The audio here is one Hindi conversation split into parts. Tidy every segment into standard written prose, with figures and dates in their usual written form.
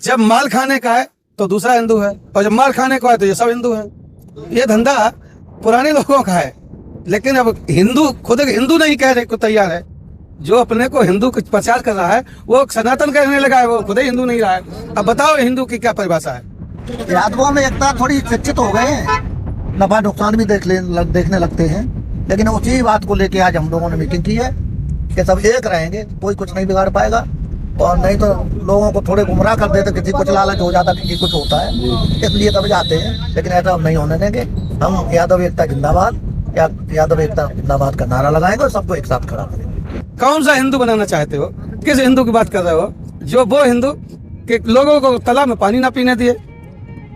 जब माल खाने का है तो दूसरा हिंदू है, और जब माल खाने का है तो ये सब हिंदू है। ये धंधा पुराने लोगों का है, लेकिन अब हिंदू खुद हिंदू नहीं कहने को तैयार है। जो अपने को हिंदू कुछ प्रचार कर रहा है वो सनातन कहने लगा है, वो खुद ही हिंदू नहीं रहा है। अब बताओ हिंदू की क्या परिभाषा है। यादवों में एकता थोड़ी शिक्षित हो गए हैं, नफा नुकसान भी देखने लगते हैं। लेकिन उसी बात को लेके आज हम लोगों ने मीटिंग की है कि सब एक रहेंगे, कोई कुछ नहीं बिगाड़ पाएगा। और नहीं तो लोगों को थोड़े गुमराह कर देते, किसी कुछ लालच हो जाता, किसी कुछ होता है, इसलिए तब जाते हैं। लेकिन ऐसा हम नहीं होने देंगे। हम यादव एकता जिंदाबाद, यादव एकता जिंदाबाद का नारा लगाएंगे और सबको एक साथ खड़ा करेंगे। कौन सा हिंदू बनाना चाहते हो? किस हिंदू की बात कर रहे हो? जो वो हिंदू कि लोगों को तालाब में पानी ना पीने दिए,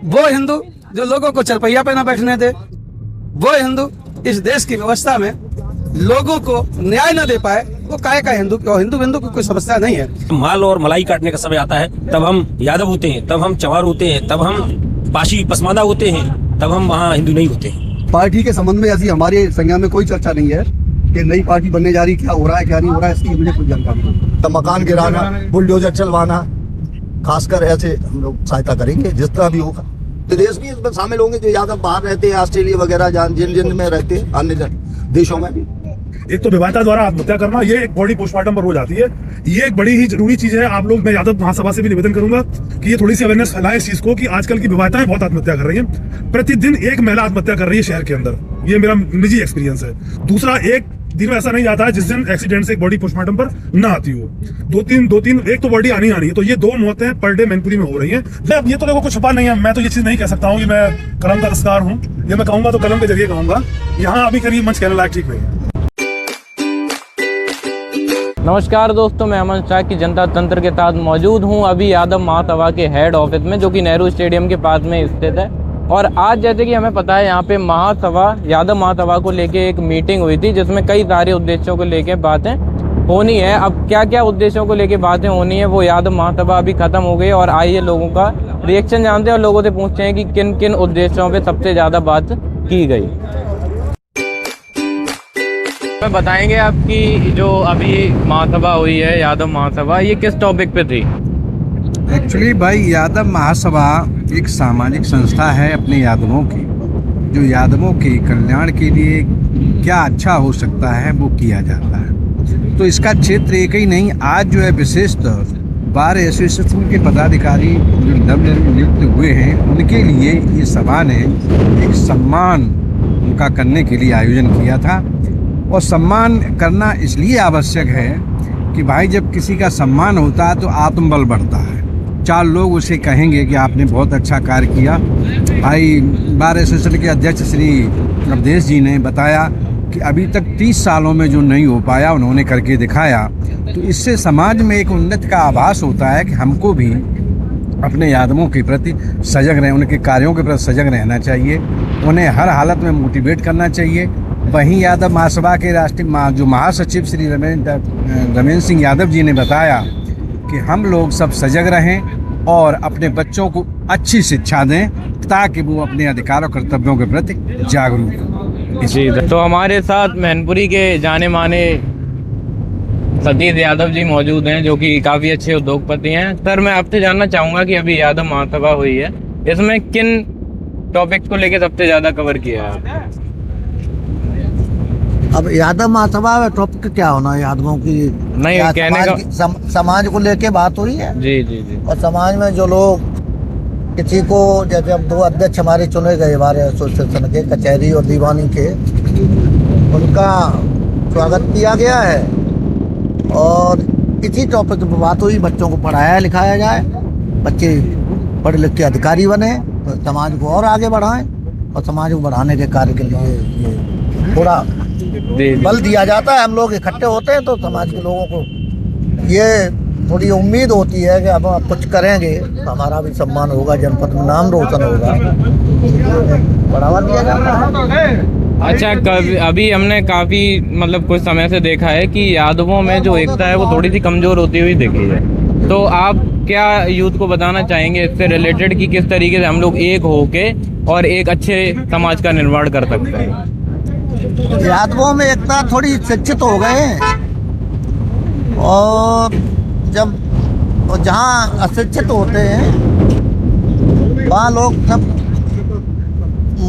वो हिंदू जो लोगों को चरपैया पे ना बैठने दे, वो हिंदू इस देश की व्यवस्था में लोगों को न्याय न दे पाए, वो काहे का हिंदू? हिंदू हिंदू की कोई समस्या नहीं है। माल और मलाई काटने का समय आता है तब हम यादव होते हैं, तब हम चवार होते हैं, तब हम पाशी पसमादा होते हैं, तब हम वहाँ हिंदू नहीं होते हैं। पार्टी के संबंध में ऐसी हमारे संज्ञा में कोई चर्चा नहीं है कि नई पार्टी बनने जा रही, क्या हो रहा है क्या नहीं हो रहा है, इसकी मुझे कोई जानकारी नहीं। तो मकान गिराना, बुलडोजर चलवाना, खासकर ऐसे हम लोग सहायता करेंगे जिस तरह भी होगा। विदेश भी इसमें शामिल होंगे, जो यादव बाहर रहते हैं, ऑस्ट्रेलिया वगैरह जिन में रहते हैं, अन्य देशों में भी। एक तो विवाहिता द्वारा आत्महत्या करना, ये एक बॉडी पोस्टमार्टम पर हो जाती है। ये एक बड़ी ही जरूरी चीज है। आप लोग, मैं यादव महासभा से भी निवेदन करूंगा कि ये थोड़ी सी अवेयरनेस फैलाएं इस चीज को कि आजकल की विवाहिताएं बहुत आत्महत्या कर रही हैं। प्रतिदिन एक महिला आत्महत्या कर रही है शहर के अंदर, ये मेरा निजी एक्सपीरियंस है। दूसरा, एक दिन में ऐसा नहीं जाता है जिस दिन एक्सीडेंट से एक बॉडी पोस्टमार्टम पर ना आती हो। दो तीन एक तो बॉडी आनी है। तो ये 2 मौतें पर डे मैनपुरी में हो रही हैं। अब ये तो लोगों को छुपा नहीं है। मैं तो ये चीज नहीं कह सकता हूँ कि मैं कलम का दस्तकार हूँ। ये मैं कहूंगा तो कलम के जरिए कहूंगा। यहाँ अभी करीब मंच कहने लायक ठीक नहीं है। नमस्कार दोस्तों, मैं अमन शाह की जनता तंत्र के साथ मौजूद हूं अभी यादव महासभा के हेड ऑफिस में, जो कि नेहरू स्टेडियम के पास में स्थित है। और आज जैसे कि हमें पता है, यहाँ पे महासभा, यादव महासभा को लेके एक मीटिंग हुई थी, जिसमें कई सारे उद्देश्यों को लेके बातें होनी है। अब क्या क्या उद्देश्यों को लेके बातें होनी है, वो यादव महासभा अभी खत्म हो गई। और आइए लोगों का रिएक्शन जानते हैं और लोगों से पूछते हैं कि किन किन उद्देश्यों पर सबसे ज़्यादा बात की गई। मैं बताएंगे आपकी जो अभी महासभा हुई है, यादव महासभा, ये किस टॉपिक पे थी? एक्चुअली भाई, यादव महासभा एक सामाजिक संस्था है अपने यादवों की, जो यादवों के कल्याण के लिए क्या अच्छा हो सकता है वो किया जाता है। तो इसका क्षेत्र एक ही नहीं, आज जो है विशेषतः बार एसोसिएशन के पदाधिकारी जो नवनियुक्त हुए हैं, उनके लिए ये सभा ने एक सम्मान उनका करने के लिए आयोजन किया था। और सम्मान करना इसलिए आवश्यक है कि भाई जब किसी का सम्मान होता है तो आत्मबल बढ़ता है। 4 लोग उसे कहेंगे कि आपने बहुत अच्छा कार्य किया। भाई बार एसोसिएशन के अध्यक्ष श्री अवधेश जी ने बताया कि अभी तक 30 सालों में जो नहीं हो पाया उन्होंने करके दिखाया। तो इससे समाज में एक उन्नति का आभास होता है कि हमको भी अपने यादवों के प्रति सजग रहें, उनके कार्यों के प्रति सजग रहना चाहिए, उन्हें हर हालत में मोटिवेट करना चाहिए। वहीं यादव महासभा के राष्ट्रीय जो महासचिव श्री रमेश सिंह यादव जी ने बताया कि हम लोग सब सजग रहें और अपने बच्चों को अच्छी शिक्षा दें ताकि वो अपने अधिकार और कर्तव्यों के प्रति जागरूक हों। जी, तो हमारे साथ मैनपुरी के जाने माने सतीश यादव जी मौजूद हैं, जो कि काफ़ी अच्छे उद्योगपति हैं। सर, मैं आपसे जानना चाहूँगा कि अभी यादव महासभा हुई है, इसमें किन टॉपिक्स को लेकर सबसे ज़्यादा कवर किया है? अब यादव महासभा में टॉपिक क्या होना है? यादवों की नहीं कहने का समाज को लेके बात हुई है। जी जी जी। और समाज में जो लोग किसी को, जैसे अब 2 अध्यक्ष हमारे चुने गए हमारे एसोसिएशन के, कचहरी और दीवानी के, उनका स्वागत किया गया है। और इसी टॉपिक पर बात हुई, बच्चों को पढ़ाया लिखाया जाए, बच्चे पढ़ लिख के अधिकारी बने तो समाज को और आगे बढ़ाएं। और समाज को बढ़ाने के कार्य के लिए ये थोड़ा बल दिया जाता है। हम लोग इकट्ठे होते हैं तो समाज के लोगों को ये थोड़ी उम्मीद होती है कि अब आप कुछ करेंगे तो हमारा भी सम्मान होगा, जनपद में नाम रोशन होगा, बढ़ावा दिया जाता है। अच्छा, अभी हमने काफ़ी मतलब कुछ समय से देखा है कि यादवों में जो एकता है वो थोड़ी सी कमज़ोर होती हुई दिखी है। तो आप क्या यूथ को बताना चाहेंगे इससे रिलेटेड कि किस तरीके से हम लोग एक होके और एक अच्छे समाज का निर्माण कर सकते हैं? यादवों में एकता थोड़ी शिक्षित हो गए हैं। और जब और जहाँ अशिक्षित होते हैं वहाँ लोग सब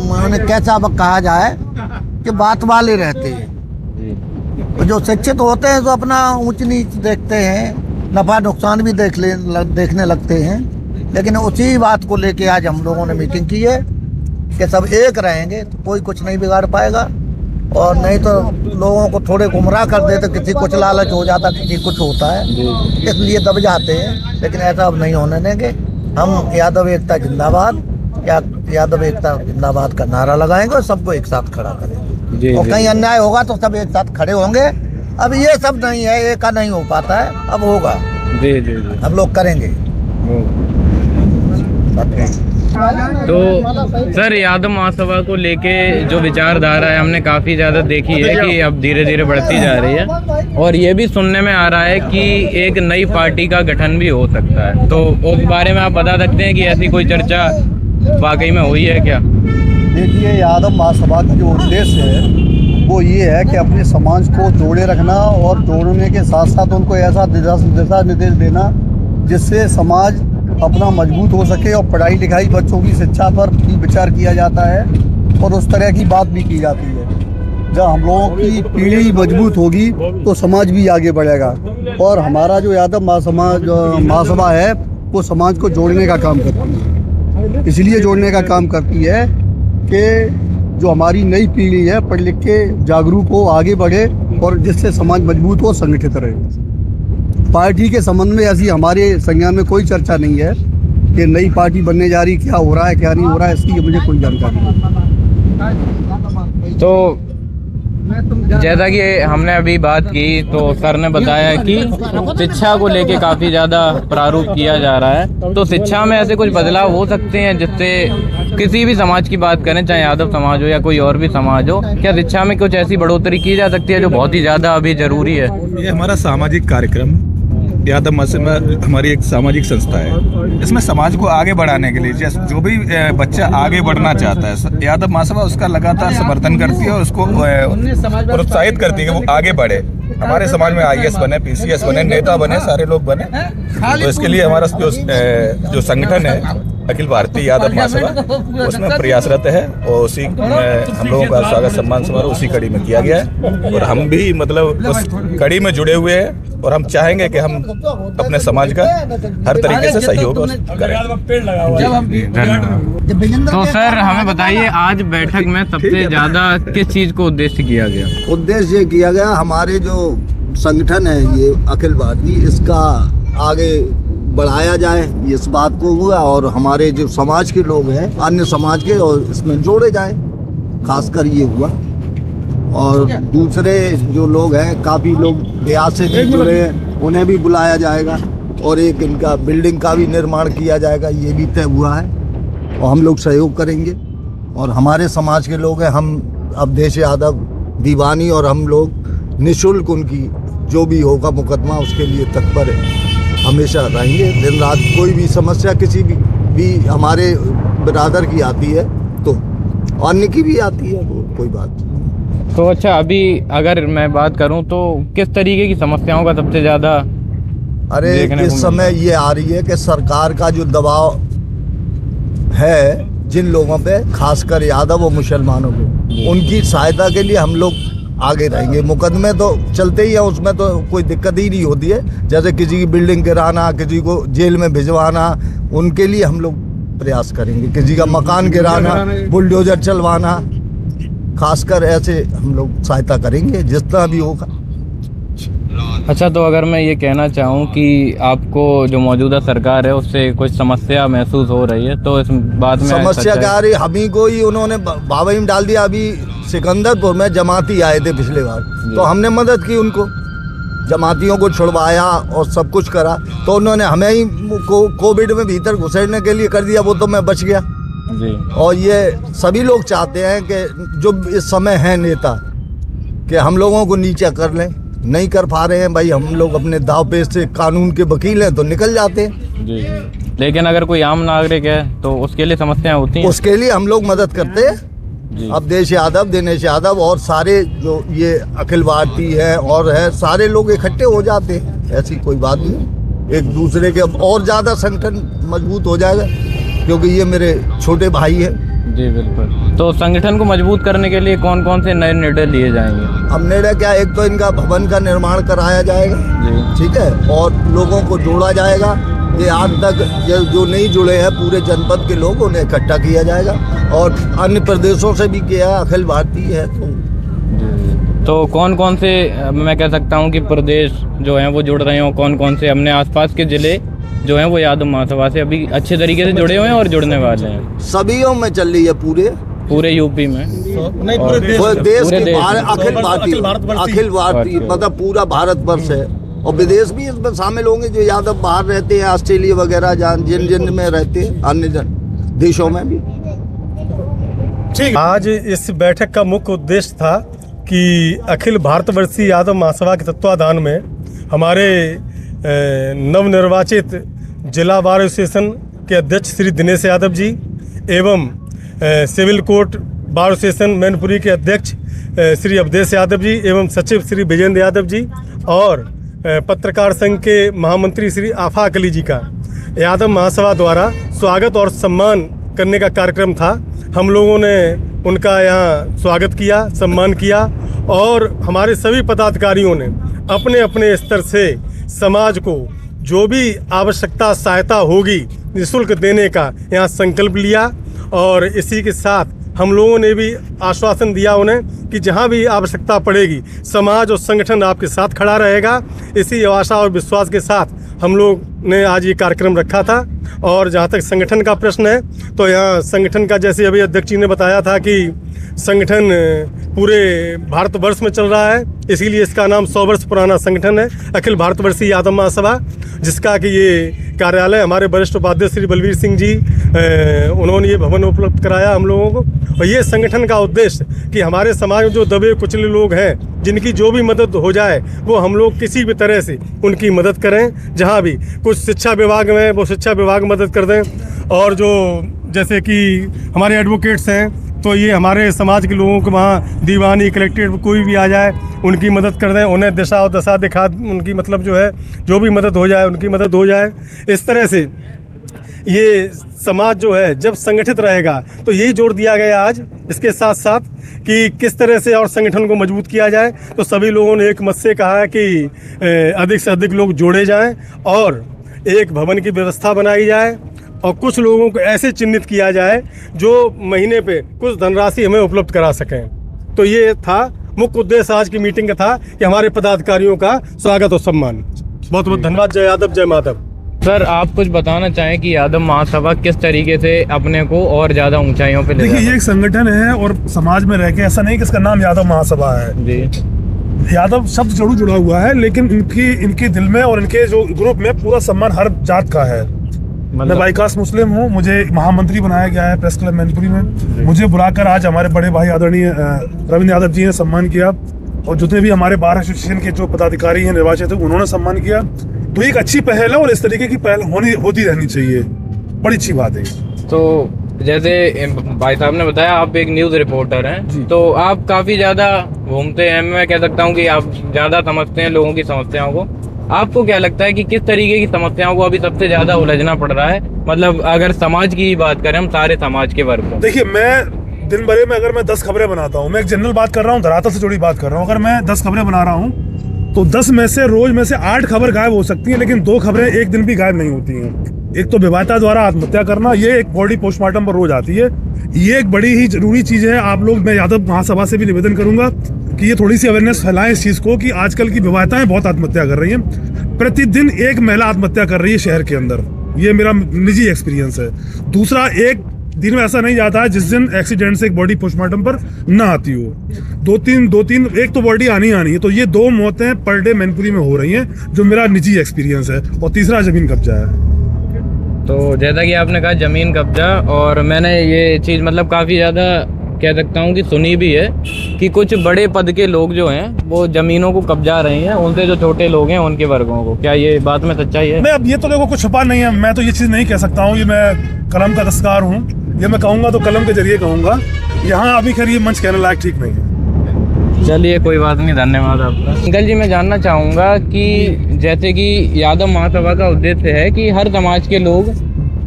माने कैसा कहा जाए कि बात वाले रहते हैं। और जो शिक्षित होते हैं तो अपना ऊंच नीच देखते हैं, नफा नुकसान भी देखने लगते हैं। लेकिन उसी बात को लेके आज हम लोगों ने मीटिंग की है कि सब एक रहेंगे तो कोई कुछ नहीं बिगाड़ पाएगा, और नहीं तो लोगों को थोड़े गुमराह कर देते, किसी कुछ लालच हो जाता, किसी कुछ होता है, इसलिए दब जाते हैं। लेकिन ऐसा अब नहीं होने देंगे। हम यादव एकता जिंदाबाद, यादव एकता जिंदाबाद का नारा लगाएंगे और सबको एक साथ खड़ा करेंगे। और कहीं अन्याय होगा तो सब एक साथ खड़े होंगे। अब ये सब नहीं है, एक का नहीं हो पाता है, अब होगा। हम लोग करेंगे। तो सर, यादव महासभा को लेके जो विचारधारा है हमने काफ़ी ज़्यादा देखी है कि अब धीरे धीरे बढ़ती जा रही है, और ये भी सुनने में आ रहा है कि एक नई पार्टी का गठन भी हो सकता है। तो उस बारे में आप बता सकते हैं कि ऐसी कोई चर्चा वाकई में हुई है क्या? देखिए, यादव महासभा का जो उद्देश्य है वो ये है कि अपने समाज को जोड़े रखना, और जोड़ने के साथ साथ उनको ऐसा दिशा निर्देश देना जिससे समाज अपना मजबूत हो सके, और पढ़ाई लिखाई बच्चों की शिक्षा पर भी विचार किया जाता है और उस तरह की बात भी की जाती है। जब हम लोगों की पीढ़ी मजबूत होगी तो समाज भी आगे बढ़ेगा। और हमारा जो यादव महासभा है वो समाज को जोड़ने का काम करती है। इसलिए जोड़ने का काम करती है कि जो हमारी नई पीढ़ी है पढ़ लिख के जागरूक हो, आगे बढ़े, और जिससे समाज मजबूत हो, संगठित रहे। पार्टी के संबंध में ऐसी हमारे संज्ञान में कोई चर्चा नहीं है कि नई पार्टी बनने जा रही, क्या हो रहा है क्या नहीं हो रहा है, इसकी मुझे कोई जानकारी नहीं। तो जैसा कि हमने अभी बात की तो सर ने बताया कि शिक्षा को लेके काफ़ी ज़्यादा प्रारूप किया जा रहा है। तो शिक्षा में ऐसे कुछ बदलाव हो सकते हैं जिससे किसी भी समाज की बात करें, चाहे यादव समाज हो या कोई और भी समाज हो, क्या शिक्षा में कुछ ऐसी बढ़ोतरी की जा सकती है जो बहुत ही ज़्यादा अभी ज़रूरी है? ये हमारा सामाजिक कार्यक्रम यादव महासभा हमारी एक सामाजिक संस्था है। इसमें समाज को आगे बढ़ाने के लिए जो भी बच्चा आगे बढ़ना चाहता है, यादव महासभा उसका लगातार समर्थन करती है और उसको प्रोत्साहित करती है कि वो आगे बढ़े, हमारे समाज में IAS बने, PCS बने, नेता बने, सारे लोग बने। तो इसके लिए हमारा जो संगठन है अखिल भारतीय यादव महासभा उसमें प्रयासरत है, और उसी में हम लोगों का स्वागत सम्मान समारोह उसी कड़ी में किया गया है। और हम भी मतलब उस कड़ी में जुड़े हुए हैं, और हम चाहेंगे कि हम अपने समाज का हर तरीके से सहयोग करें। तो सर, हमें बताइए आज बैठक में सबसे ज़्यादा किस चीज़ को उद्देश्य किया गया? उद्देश्य ये किया गया, हमारे जो संगठन है ये अखिल भारतीय, इसका आगे बढ़ाया जाए, इस बात को हुआ, और हमारे जो समाज के लोग हैं अन्य समाज के और इसमें जोड़े जाएं, खासकर ये हुआ। और दूसरे जो लोग हैं, काफ़ी लोग देहात से भी जुड़े हैं, उन्हें भी बुलाया जाएगा, और एक इनका बिल्डिंग का भी निर्माण किया जाएगा, ये भी तय हुआ है, और हम लोग सहयोग करेंगे। और हमारे समाज के लोग हैं, हम अवधेश यादव दीवानी, और हम लोग निःशुल्क उनकी जो भी होगा मुकदमा उसके लिए तत्पर हमेशा रहेंगे, दिन रात। कोई भी समस्या किसी भी हमारे बिरादर की आती है तो अन्य की भी आती है, वो कोई बात नहीं। तो अच्छा, अभी अगर मैं बात करूं तो किस तरीके की समस्याओं का सबसे ज़्यादा इस समय ये आ रही है कि सरकार का जो दबाव है जिन लोगों पे, खासकर यादव और मुसलमानों पे, उनकी सहायता के लिए हम लोग आगे रहेंगे। मुकदमे तो चलते ही है, उसमें तो कोई दिक्कत ही नहीं होती है। जैसे किसी की बिल्डिंग गिराना, किसी को जेल में भिजवाना, उनके लिए हम लोग प्रयास करेंगे। किसी का मकान गिराना, बुलडोजर चलवाना, खासकर ऐसे हम लोग सहायता करेंगे जितना भी होगा। अच्छा, तो अगर मैं ये कहना चाहूँ कि आपको जो मौजूदा सरकार है उससे कुछ समस्या महसूस हो रही है, तो इस बात में समस्या क्या आ रही, हम ही को ही उन्होंने बाबा में डाल दिया। अभी सिकंदरपुर में जमाती आए थे पिछले बार, तो हमने मदद की, उनको जमातियों को छुड़वाया और सब कुछ करा, तो उन्होंने हमें ही कोविड में भीतर घुसड़ने के लिए कर दिया, वो तो मैं बच गया जी। और ये सभी लोग चाहते हैं कि जो इस समय है नेता, कि हम लोगों को नीचे कर लें, नहीं कर पा रहे हैं भाई। हम लोग अपने दाव पेच से कानून के वकील हैं तो निकल जाते हैं जी। लेकिन अगर कोई आम नागरिक है तो उसके लिए समस्याएं होती हैं, उसके लिए हम लोग मदद करते हैं। अवधेश यादव, दिनेश यादव और सारे जो ये अखिल भारतीय है और है, सारे लोग इकट्ठे हो जाते हैं, ऐसी कोई बात नहीं। एक दूसरे के और ज़्यादा संगठन मजबूत हो जाएगा, क्योंकि ये मेरे छोटे भाई हैं। जी बिल्कुल। तो संगठन को मजबूत करने के लिए कौन कौन से नए निर्णय लिए जाएंगे? अब निर्णय क्या, एक तो इनका भवन का निर्माण कराया जाएगा, ठीक है, और लोगों को जोड़ा जाएगा। ये आज तक जो नहीं जुड़े हैं पूरे जनपद के लोग, उन्हें इकट्ठा किया जाएगा, और अन्य प्रदेशों से भी किया, अखिल भारतीय है। तो कौन कौन से मैं कह सकता हूँ कि प्रदेश जो हैं वो जुड़ रहे हो, कौन कौन से अपने आसपास के जिले जो हैं वो यादव महासभा से अभी अच्छे तरीके से जुड़े हुए हैं और जुड़ने वाले हैं? सभीयों में चल रही है, पूरे यूपी में नहीं, पूरे देश के अखिल भारतीय मतलब पूरा भारतवर्ष है, और विदेश भी इसमें शामिल होंगे जो यादव बाहर रहते हैं, ऑस्ट्रेलिया वगैरह जिन में रहते हैं, अन्य देशों में भी। ठीक, आज इस बैठक का मुख्य उद्देश्य था कि अखिल भारतवर्षीय यादव महासभा के तत्वाधान में हमारे नवनिर्वाचित जिला बार एसोसिएशन के अध्यक्ष श्री दिनेश यादव जी एवं civil court bar association Mainpuri के अध्यक्ष श्री अवधेश यादव जी एवं सचिव श्री विजेंद्र यादव जी और पत्रकार संघ के महामंत्री श्री आफाक अली जी का यादव महासभा द्वारा स्वागत और सम्मान करने का कार्यक्रम था। हम लोगों ने उनका यहाँ स्वागत किया, सम्मान किया, और हमारे सभी पदाधिकारियों ने अपने अपने स्तर से समाज को जो भी आवश्यकता सहायता होगी निःशुल्क देने का यहाँ संकल्प लिया। और इसी के साथ हम लोगों ने भी आश्वासन दिया उन्हें कि जहाँ भी आवश्यकता पड़ेगी समाज और संगठन आपके साथ खड़ा रहेगा। इसी आशा और विश्वास के साथ हम लोग ने आज ये कार्यक्रम रखा था। और जहाँ तक संगठन का प्रश्न है तो यहाँ संगठन का, जैसे अभी अध्यक्ष जी ने बताया था कि संगठन पूरे भारतवर्ष में चल रहा है, इसीलिए इसका नाम 100 वर्ष पुराना संगठन है अखिल भारतवर्षीय यादव महासभा, जिसका कि ये कार्यालय हमारे वरिष्ठ उपाध्यक्ष श्री बलवीर सिंह जी उन्होंने ये भवन उपलब्ध कराया हम लोगों को। और ये संगठन का उद्देश्य कि हमारे समाज में जो दबे कुचले लोग हैं, जिनकी जो भी मदद हो जाए वो हम लोग किसी भी तरह से उनकी मदद करें। जहाँ भी कुछ शिक्षा विभाग में वो शिक्षा विभाग मदद कर दें, और जो जैसे कि हमारे एडवोकेट्स हैं तो ये हमारे समाज के लोगों को वहाँ दीवानी कलेक्ट्रेट कोई भी आ जाए उनकी मदद कर दें, उन्हें दिशा और दशा दिखा, उनकी मतलब जो है जो भी मदद हो जाए उनकी मदद हो जाए। इस तरह से ये समाज जो है जब संगठित रहेगा तो यही जोर दिया गया आज। इसके साथ साथ कि किस तरह से और संगठन को मजबूत किया जाए, तो सभी लोगों ने एक मत से कहा है कि अधिक से अधिक लोग जोड़े जाएं और एक भवन की व्यवस्था बनाई जाए, और कुछ लोगों को ऐसे चिन्हित किया जाए जो महीने पे कुछ धनराशि हमें उपलब्ध करा सकें। तो ये था मुख्य उद्देश्य आज की मीटिंग का, था कि हमारे पदाधिकारियों का स्वागत और सम्मान। बहुत बहुत धन्यवाद। जय यादव, जय माधव। सर, आप कुछ बताना चाहें कि यादव महासभा किस तरीके से अपने को और ज़्यादा ऊंचाइयों पे ले देखिए, ये एक संगठन है और समाज में रह के ऐसा नहीं कि इसका नाम यादव महासभा है जी। यादव शब्द जरूर जुड़ा हुआ है, लेकिन इनके दिल में और इनके जो ग्रुप में पूरा सम्मान हर जात का है। मैं बाईकास्ट मुस्लिम हूँ, मुझे महामंत्री बनाया गया है प्रेस क्लब मैनपुरी में। मुझे बुलाकर आज हमारे बड़े भाई आदरणीय रविंद्र यादव जी ने सम्मान किया, और जितने भी हमारे बार एसोसिएशन के जो पदाधिकारी हैं निर्वाचित उन्होंने सम्मान किया। तो एक अच्छी पहल है और इस तरीके की पहल होती रहनी चाहिए, बड़ी अच्छी बात है। तो जैसे भाई साहब ने बताया आप एक न्यूज़ रिपोर्टर हैं, तो आप काफ़ी ज़्यादा घूमते हैं, मैं कह सकता हूँ कि आप ज़्यादा समझते हैं लोगों की समस्याओं को। आपको क्या लगता है कि किस तरीके की समस्याओं को अभी सबसे ज़्यादा उलझना पड़ रहा है? मतलब अगर समाज की बात करें हम, सारे समाज के वर्ग को। देखिए, मैं दिन भर में अगर मैं 10 खबरें बनाता हूँ, मैं एक जनरल बात कर रहा हूँ, धरातल से जुड़ी बात कर रहा हूँ। अगर मैं 10 खबरें बना रहा हूँ तो 10 में से रोज में से 8 खबर गायब हो सकती हैं, लेकिन 2 खबरें एक दिन भी गायब नहीं होती हैं। एक तो विवाहिता द्वारा आत्महत्या करना, ये एक बॉडी पोस्टमार्टम पर रोज आती है। ये एक बड़ी ही जरूरी चीज़ है। आप लोग, मैं यादव महासभा से भी निवेदन करूंगा कि ये थोड़ी सी अवेयरनेस फैलाएं इस चीज़ को, कि आजकल की विवाहिताएं बहुत आत्महत्या कर रही हैं। प्रतिदिन एक महिला आत्महत्या कर रही है शहर के अंदर, ये मेरा निजी एक्सपीरियंस है। दूसरा, एक दिन में ऐसा नहीं जाता है जिस दिन एक्सीडेंट से एक बॉडी पोस्टमार्टम पर ना आती हो। दो तीन एक तो बॉडी आनी है। तो ये 2 मौतें पर डे मैनपुरी में हो रही हैं, जो मेरा निजी एक्सपीरियंस है। और तीसरा, जमीन कब्जा है। तो जैसा कि आपने कहा जमीन कब्जा, और मैंने ये चीज़ मतलब काफ़ी ज़्यादा कह सकता हूँ कि सुनी भी है कि कुछ बड़े पद के लोग जो हैं वो ज़मीनों को कब्जा रहे हैं, उनसे जो छोटे लोग हैं उनके वर्गों को। क्या ये बात में सच्चाई है? नहीं, अब ये तो देखो कुछ छुपा नहीं है। मैं तो ये चीज़ नहीं कह सकता हूँ, ये मैं कलम का दस्तकार हूँ। ये मैं कहूँगा तो कलम के जरिए कहूँगा। यहाँ अभी खैर ये मंच कहने लायक ठीक नहीं है। चलिए, कोई बात नहीं, धन्यवाद आपका। अंकल जी, मैं जानना चाहूँगा कि जैसे कि यादव महासभा का उद्देश्य है कि हर समाज के लोग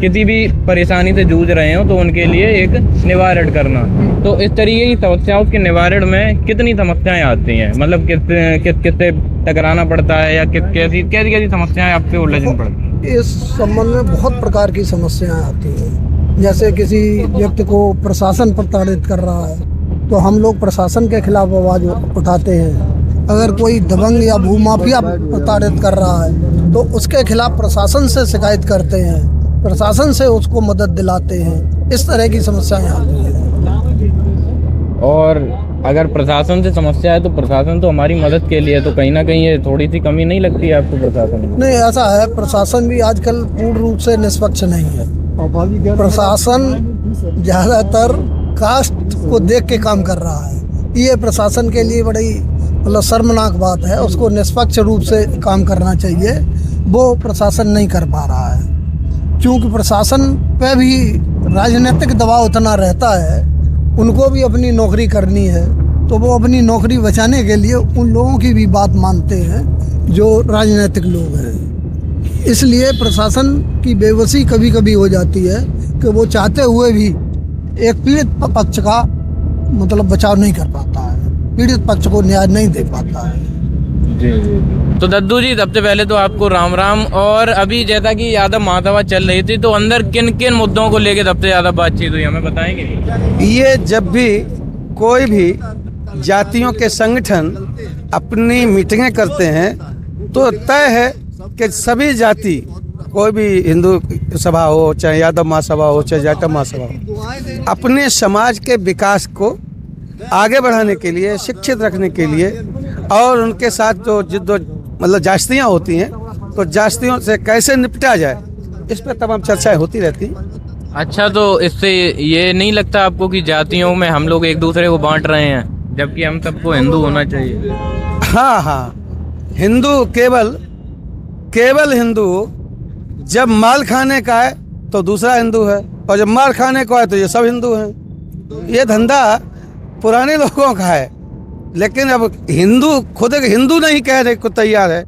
किसी भी परेशानी से जूझ रहे हो तो उनके लिए एक निवारण करना। तो इस तरीके की समस्याओं के निवारण में कितनी समस्याएं आती हैं, मतलब किससे टकराना पड़ता है या कैसी समस्याएं आपसे उलझन पड़ती है? इस संबंध में बहुत प्रकार की समस्याएं आती हैं। जैसे किसी व्यक्ति को प्रशासन प्रताड़ित कर रहा है तो हम लोग प्रशासन के खिलाफ आवाज़ उठाते हैं। अगर कोई दबंग या भूमाफिया प्रताड़ित कर रहा है तो उसके खिलाफ प्रशासन से शिकायत करते हैं, प्रशासन से उसको मदद दिलाते हैं। इस तरह की समस्याएं आती हैं। और अगर प्रशासन से समस्या है तो प्रशासन तो हमारी मदद के लिए, तो कहीं ना कहीं ये थोड़ी सी कमी नहीं लगती है आपको प्रशासन में? नहीं, ऐसा है, प्रशासन भी आजकल पूर्ण रूप से निष्पक्ष नहीं है। प्रशासन ज़्यादातर कास्ट को देख के काम कर रहा है। ये प्रशासन के लिए बड़ी मतलब शर्मनाक बात है। उसको निष्पक्ष रूप से काम करना चाहिए, वो प्रशासन नहीं कर पा रहा है। क्योंकि प्रशासन पे भी राजनीतिक दबाव इतना रहता है, उनको भी अपनी नौकरी करनी है, तो वो अपनी नौकरी बचाने के लिए उन लोगों की भी बात मानते हैं जो राजनीतिक लोग हैं। इसलिए प्रशासन की बेबसी कभी कभी हो जाती है कि वो चाहते हुए भी एक पीड़ित पक्ष का मतलब बचाव नहीं कर पाता है, पीड़ित पक्ष को न्याय नहीं दे पाता है। जी। तो दद्दू जी, सबसे पहले तो आपको राम राम। और अभी जैसा कि यादव महासभा चल रही थी तो अंदर किन किन मुद्दों को लेकर सबसे ज़्यादा बातचीत हुई, हमें बताएंगे? ये जब भी कोई भी जातियों के संगठन अपनी मीटिंगें करते हैं तो तय है कि सभी जाति, कोई भी हिंदू सभा हो, चाहे यादव महासभा हो, चाहे जाटव महासभा हो, अपने समाज के विकास को आगे बढ़ाने के लिए, शिक्षित रखने के लिए और उनके साथ जो मतलब जातियाँ होती हैं तो जातियों से कैसे निपटा जाए, इस पर तमाम चर्चाएं होती रहती हैं। अच्छा, तो इससे ये नहीं लगता आपको कि जातियों में हम लोग एक दूसरे को बांट रहे हैं, जबकि हम सबको हिंदू होना चाहिए? हाँ, हिंदू केवल हिंदू जब माल खाने का है तो दूसरा हिंदू है, और जब मार खाने को है तो ये सब हिंदू हैं। ये धंधा पुराने लोगों का है, लेकिन अब हिंदू खुद हिंदू नहीं कहने को तैयार है।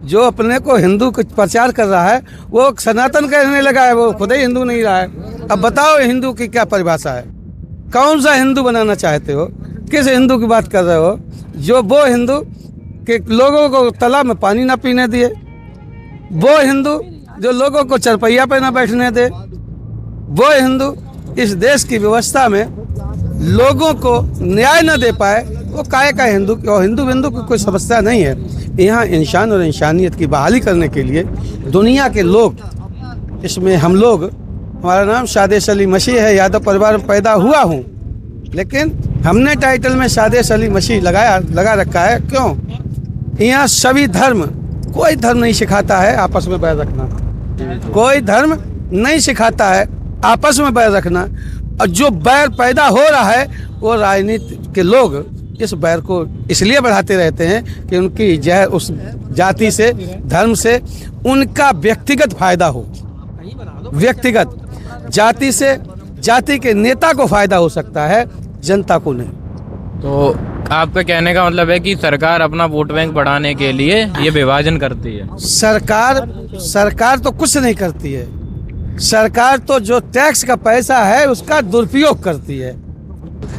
जो अपने को हिंदू को प्रचार कर रहा है वो सनातन कहने लगा है, वो खुद ही हिंदू नहीं रहा है। अब बताओ हिंदू की क्या परिभाषा है? कौन सा हिंदू बनाना चाहते हो? किस हिंदू की बात कर रहे हो? जो वो हिंदू कि लोगों को तालाब में पानी ना पीने दिए, वो हिंदू जो लोगों को चरपैया पे ना बैठने दे, वो हिंदू इस देश की व्यवस्था में लोगों को न्याय न दे पाए, वो काय का हिंदू? और हिंदू की कोई समस्या नहीं है। यहाँ इंसान और इंसानियत की बहाली करने के लिए दुनिया के लोग, इसमें हम लोग, हमारा नाम शादेश अली मसीह है, यादव परिवार में पैदा हुआ हूँ, लेकिन हमने टाइटल में शादेश अली मसीह लगा रखा है। क्यों? यहाँ सभी धर्म, कोई धर्म नहीं सिखाता है आपस में बैर रखना, कोई धर्म नहीं सिखाता है आपस में बैर रखना। और जो बैर पैदा हो रहा है वो राजनीति के लोग इस बैर को इसलिए बढ़ाते रहते हैं कि उनकी जहर उस जाति से, धर्म से उनका व्यक्तिगत फायदा हो। व्यक्तिगत जाति से जाति के नेता को फायदा हो सकता है, जनता को नहीं। तो आपका कहने का मतलब है कि सरकार अपना वोट बैंक बढ़ाने के लिए ये विभाजन करती है? सरकार तो कुछ नहीं करती है। सरकार तो जो टैक्स का पैसा है उसका दुरुपयोग करती है।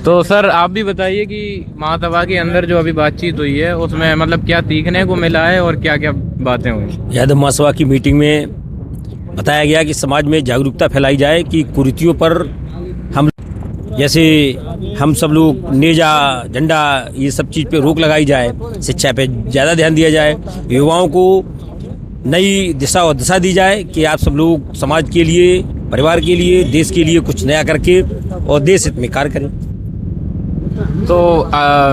तो सर आप भी बताइए कि महासभा के अंदर जो अभी बातचीत हुई है उसमें मतलब क्या सीखने को मिला है और क्या क्या बातें हुई? यादव महासभा की मीटिंग में बताया गया कि समाज में जागरूकता फैलाई जाए कि कुरीतियों पर हम सब लोग नेजा, झंडा, ये सब चीज़ पे रोक लगाई जाए, शिक्षा पे ज़्यादा ध्यान दिया जाए, युवाओं को नई दिशा और दिशा दी जाए कि आप सब लोग समाज के लिए, परिवार के लिए, देश के लिए कुछ नया करके और देश हित में कार्य करें। तो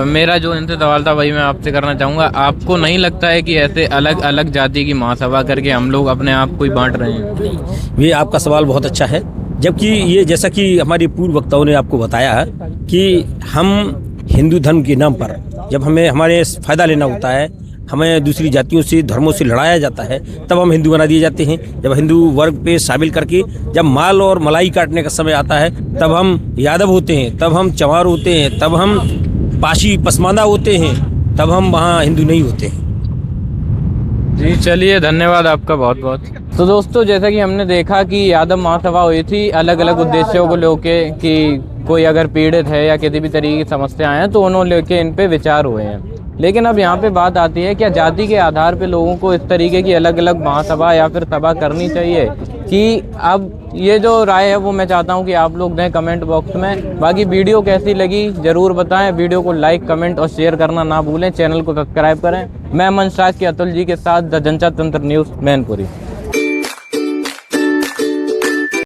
मेरा जो इनसे सवाल था वही मैं आपसे करना चाहूँगा, आपको नहीं लगता है कि ऐसे अलग अलग जाति की महासभा करके हम लोग अपने आप को ही बांट रहे हैं? ये आपका सवाल बहुत अच्छा है, जबकि ये जैसा कि हमारे पूर्व वक्ताओं ने आपको बताया है कि हम हिंदू धर्म के नाम पर जब हमें हमारे फ़ायदा लेना होता है, हमें दूसरी जातियों से, धर्मों से लड़ाया जाता है, तब हम हिंदू बना दिए जाते हैं। जब हिंदू वर्ग पे शामिल करके जब माल और मलाई काटने का समय आता है तब हम यादव होते हैं, तब हम चमार होते हैं, तब हम पाशी पसमांदा होते हैं, तब हम वहाँ हिंदू नहीं होते हैं। जी चलिए, धन्यवाद आपका बहुत बहुत। तो दोस्तों, जैसा कि हमने देखा कि यादव महासभा हुई थी अलग अलग उद्देश्यों को लेके, कि कोई अगर पीड़ित है या किसी भी तरीके की समस्याएं हैं तो उन्होंने लेके इन पे विचार हुए हैं। लेकिन अब यहाँ पे बात आती है, क्या जाति के आधार पे लोगों को इस तरीके की अलग अलग महासभा या फिर सभा करनी चाहिए? कि अब ये जो राय है वो मैं चाहता हूँ कि आप लोग दें कमेंट बॉक्स में। बाकी वीडियो कैसी लगी ज़रूर बताएं। वीडियो को लाइक, कमेंट और शेयर करना ना भूलें। चैनल को सब्सक्राइब करें। मैं मंच राज के अतुल जी के साथ द जनता तंत्र न्यूज़ मैनपुरी।